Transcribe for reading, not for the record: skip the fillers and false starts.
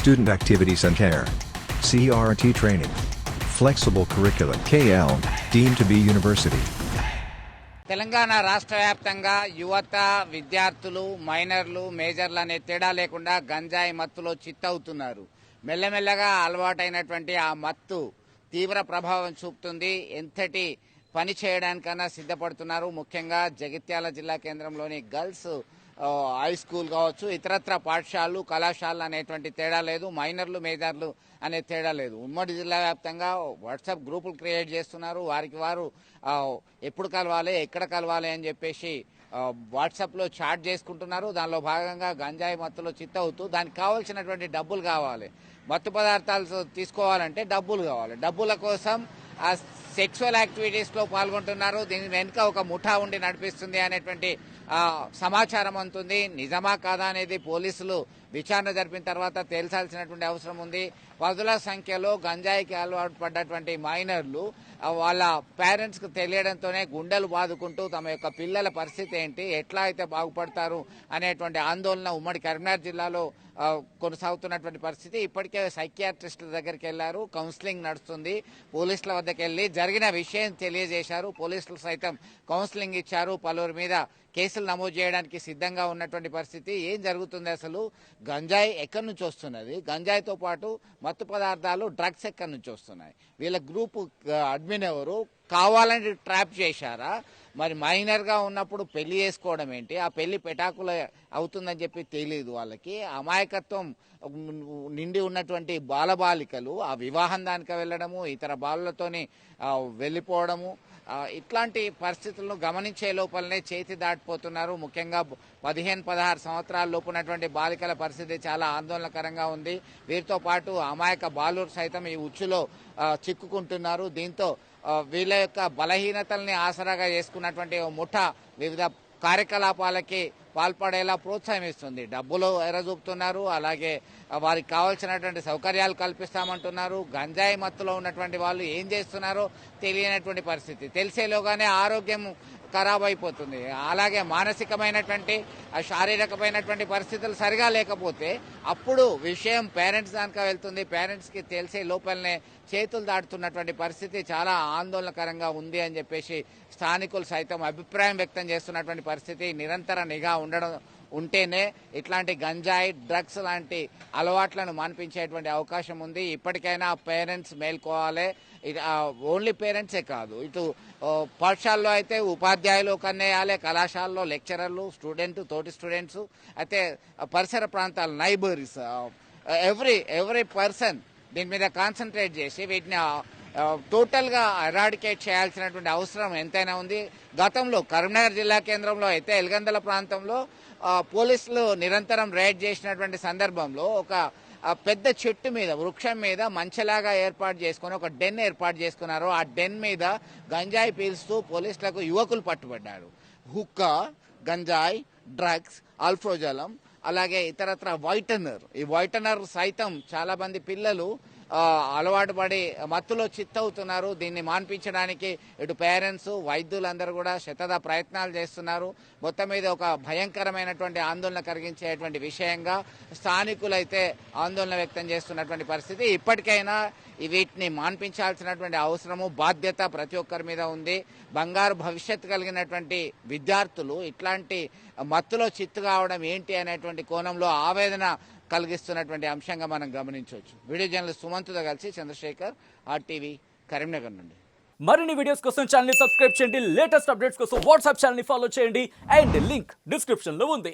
Student Activity Center. CRT Training. Flexible Curriculum. KL, deemed to be university. Telangana రాష్ట్ర వ్యాప్తంగా యువత, విద్యార్థులు, మైనర్లు, మేజర్లు అనే తేడా లేకుండా గంజాయి మత్తులో చిత్తవుతున్నారు. మెల్లమెల్లగా అలవాటైనటువంటి ఆ మత్తు తీవ్ర ప్రభావం చూపుతుంది. ఎంతటి పని చేయడానికన్నా సిద్ధపడుతున్నారు. ముఖ్యంగా జగిత్యాల జిల్లా కేంద్రంలోని గర్ల్స్ హై స్కూల్ కావచ్చు, ఇతరత్ర పాఠశాలలు, కళాశాలలు అనేటువంటి తేడా లేదు. మైనర్లు, మేజర్లు అనే తేడా లేదు. ఉమ్మడి జిల్లా వ్యాప్తంగా వాట్సాప్ గ్రూపులు క్రియేట్ చేస్తున్నారు. వారికి వారు ఎప్పుడు కలవాలి, ఎక్కడ కలవాలి అని చెప్పేసి వాట్సాప్లో చాట్ చేసుకుంటున్నారు. దానిలో భాగంగా గంజాయి మత్తులో చిత్తవుతూ దానికి కావాల్సినటువంటి డబ్బులు కావాలి. మత్తు పదార్థాలు తీసుకోవాలంటే డబ్బులు కావాలి. డబ్బుల కోసం ఆ సెక్సువల్ యాక్టివిటీస్లో పాల్గొంటున్నారు. దీని వెనుక ఒక ముఠా ఉండి నడిపిస్తుంది అనేటువంటి సమాచారం ఉంటుంది. నిజమా కాదా అనేది పోలీసులు విచారణ జరిపిన తర్వాత తేల్చాల్సినటువంటి అవసరం ఉంది. పదుల సంఖ్యలో గంజాయికి అలవాటు పడ్డటువంటి మైనర్లు వాళ్ళ పేరెంట్స్కి తెలియడంతోనే గుండెలు బాదుకుంటూ తమ యొక్క పిల్లల పరిస్థితి ఏంటి, ఎట్లా అయితే బాగుపడతారు అనేటువంటి ఆందోళన ఉమ్మడి కరీంనగర్ జిల్లాలో కొనసాగుతున్నటువంటి పరిస్థితి. ఇప్పటికే సైకియాట్రిస్టుల దగ్గరికి వెళ్లారు, కౌన్సిలింగ్ నడుస్తుంది. పోలీసుల వద్దకు వెళ్లి జరిగిన విషయం తెలియజేశారు. పోలీసులు సైతం కౌన్సిలింగ్ ఇచ్చారు. పలువురి మీద కేసులు నమోదు చేయడానికి సిద్ధంగా ఉన్నటువంటి పరిస్థితి. ఏం జరుగుతుంది, అసలు గంజాయి ఎక్కడి నుంచి వస్తున్నది, గంజాయితో పాటు మత్తు పదార్థాలు, డ్రగ్స్ ఎక్కడి నుంచి వస్తున్నాయి, వీళ్ళ గ్రూప్ అడ్మిన్ ఎవరు, కావాలని ట్రాప్ చేశారా, మరి మైనర్గా ఉన్నప్పుడు పెళ్లి చేసుకోవడం ఏంటి, ఆ పెళ్లి పెటాకుల అవుతుందని చెప్పి తెలియదు వాళ్ళకి. అమాయకత్వం నిండి ఉన్నటువంటి బాలబాలికలు ఆ వివాహం దానికి వెళ్ళడము, ఇతర బాలులతోని వెళ్ళిపోవడము, ఇట్లాంటి పరిస్థితులను గమనించే లోపలనే చేతి దాటిపోతున్నారు. ముఖ్యంగా 15-16 సంవత్సరాల లోపు ఉన్నటువంటి బాలికల పరిస్థితి చాలా ఆందోళనకరంగా ఉంది. వీరితో పాటు అమాయక బాలురు సైతం ఈ ఉచ్చులో చిక్కుకుంటున్నారు. దీంతో వీళ్ళ యొక్క బలహీనతల్ని ఆసరాగా చేసుకున్నటువంటి ముఠా వివిధ కార్యకలాపాలకి పాల్పడేలా ప్రోత్సహిస్తుంది. డబ్బులు ఎరచూపుతున్నారు, అలాగే వారికి కావాల్సినటువంటి సౌకర్యాలు కల్పిస్తామంటున్నారు. గంజాయి మత్తులో ఉన్నటువంటి వాళ్ళు ఏం చేస్తున్నారో తెలియనటువంటి పరిస్థితి. తెలిసేలోగానే ఆరోగ్యం ఖరాబ్ అయిపోతుంది. అలాగే మానసికమైనటువంటి శారీరకమైనటువంటి పరిస్థితులు సరిగా లేకపోతే అప్పుడు విషయం పేరెంట్స్ దానికా వెళ్తుంది. పేరెంట్స్కి తెలిసే లోపలనే చేతులు దాటుతున్నటువంటి పరిస్థితి చాలా ఆందోళనకరంగా ఉంది అని చెప్పేసి స్థానికులు సైతం అభిప్రాయం వ్యక్తం చేస్తున్నటువంటి పరిస్థితి. నిరంతర నిఘా ఉంటేనే ఇట్లాంటి గంజాయి, డ్రగ్స్ లాంటి అలవాట్లను మాన్పించేటువంటి అవకాశం ఉంది. ఇప్పటికైనా పేరెంట్స్ మేల్కోవాలి. ఓన్లీ పేరెంట్సే కాదు, ఇటు పాఠశాలలో అయితే ఉపాధ్యాయులు కన్నేయాలి, కళాశాలలో లెక్చరర్లు, తోటి స్టూడెంట్స్, అయితే పరిసర ప్రాంతాలు, నైబర్స్, ఎవ్రీ పర్సన్ దీని మీద కాన్సన్ట్రేట్ చేసి వీటిని టోటల్గా ఎరాడికేట్ చేయాల్సినటువంటి అవసరం ఎంతైనా ఉంది. గతంలో కరీంనగర్ జిల్లా కేంద్రంలో అయితే ఎల్గందల ప్రాంతంలో పోలీసులు నిరంతరం రైడ్ చేసినటువంటి సందర్భంలో ఒక పెద్ద చెట్టు మీద, వృక్షం మీద మంచలాగా ఏర్పాటు చేసుకుని ఒక డెన్ ఏర్పాటు చేసుకున్నారు. ఆ డెన్ మీద గంజాయి పీల్స్తూ పోలీసులకు యువకులు పట్టుబడ్డారు. హుక్కా, గంజాయి, డ్రగ్స్, అల్ఫ్రోజలం, అలాగే ఇతరత్ర వైటనర్. ఈ వైటనర్ సైతం చాలా మంది పిల్లలు అలవాటు పడి మత్తులో చిత్తవుతున్నారు. దీన్ని మాన్పించడానికి ఇటు పేరెంట్స్, వైద్యులందరూ కూడా శతద ప్రయత్నాలు చేస్తున్నారు. మొత్తం మీద ఒక భయంకరమైనటువంటి ఆందోళన కలిగించేటువంటి విషయంగా స్థానికులైతే ఆందోళన వ్యక్తం చేస్తున్నటువంటి పరిస్థితి. ఇప్పటికైనా వీటిని మాన్పించాల్సినటువంటి అవసరము, బాధ్యత ప్రతి ఒక్కరి మీద ఉంది. బంగారు భవిష్యత్తు కలిగినటువంటి విద్యార్థులు ఇట్లాంటి మత్తులో చిత్తు కావడం ఏంటి అనేటువంటి కోణంలో ఆవేదన కలిగిస్తున్నటువంటి అంశంగా మనం గమనించవచ్చు. వీడియో జర్నలిస్ట్ సుమంత్తో కలిసి చంద్రశేఖర్, RTV, కరీంనగర్ నుండి. మరిన్ని వీడియోస్ కోసం ఛానల్ ని సబ్స్క్రైబ్ చేయండి. లేటెస్ట్ అప్డేట్స్ కోసం వాట్సాప్ ఛానల్ ని ఫాలో చేయండి. అండ్ లింక్ డిస్క్రిప్షన్ లో ఉంది.